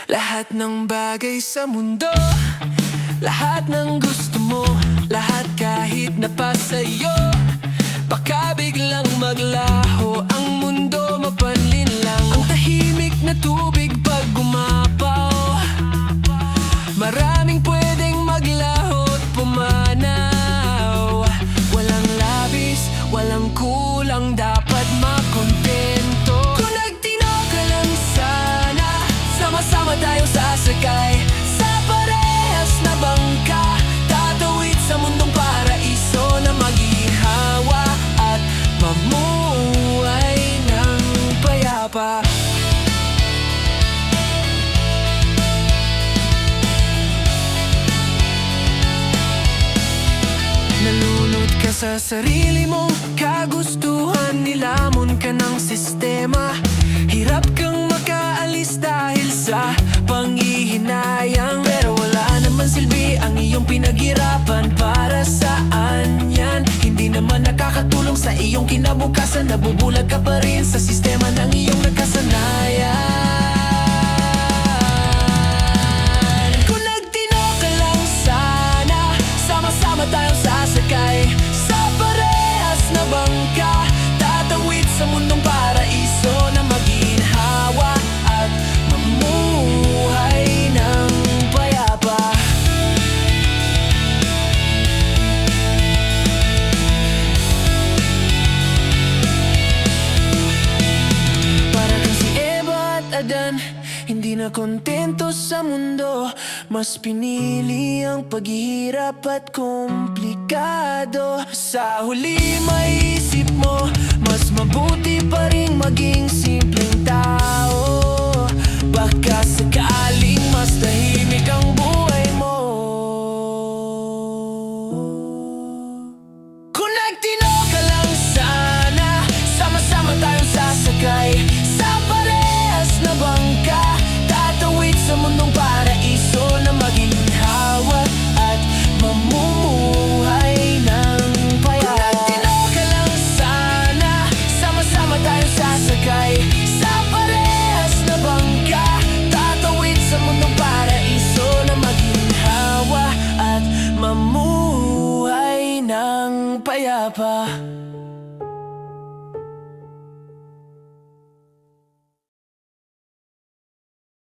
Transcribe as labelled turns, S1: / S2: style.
S1: Lahat ng bagay sa mundo, lahat ng gusto mo, lahat kahit na pa sa'yo. Baka biglang maglaho ang mundo, mapanlin lang ang tahimik na tubig pag gumapaw. Maraming pwedeng maglaho at pumanaw. Walang labis, walang kulang, dapat makontento. Kung nagtino ka lang sana, sama-sama tayo sasakay sa parehas na bangka, tatawid sa mundong paraiso na maghihawa at mamuhay ng payapa. Nalulot ka sa sarili mong kagustuhan, nilamon ka ng sistema. Hirap kang makaalis dahil sa panghihinayang, pero wala naman silbi ang iyong pinaghirapan. Para saan yan? Hindi naman nakakatulong sa iyong kinabukasan. Nabubulag ka pa rin sa sistema ng iyong nakasanayan. Kung nagtino ka lang sana, sama-sama tayong sasakay sa parehas na bangka, tatawid sa mundong paraiso na maginhawa at mamuhay ng payapa. Para kang si Eva at Adan, hindi na kontento sa mundo, mas pinili ang paghihirap at komplikado. Sa huli maisip mo, mas mabuti pa rin maging simpleng tao. Baka sakaling mas tahimik ang buhay mo. Kung nagtino ka lang sana, sama-sama tayong sasakay sa parehas na bangka, tatawid sa mundong paraiso na maginhawa at mamumuhay ng payapa. Kung nagtino ka lang sana, sama-sama tayong sasakay sa parehas na bangka, tatawid sa mundong paraiso na maginhawa at mamuhay ng payapa.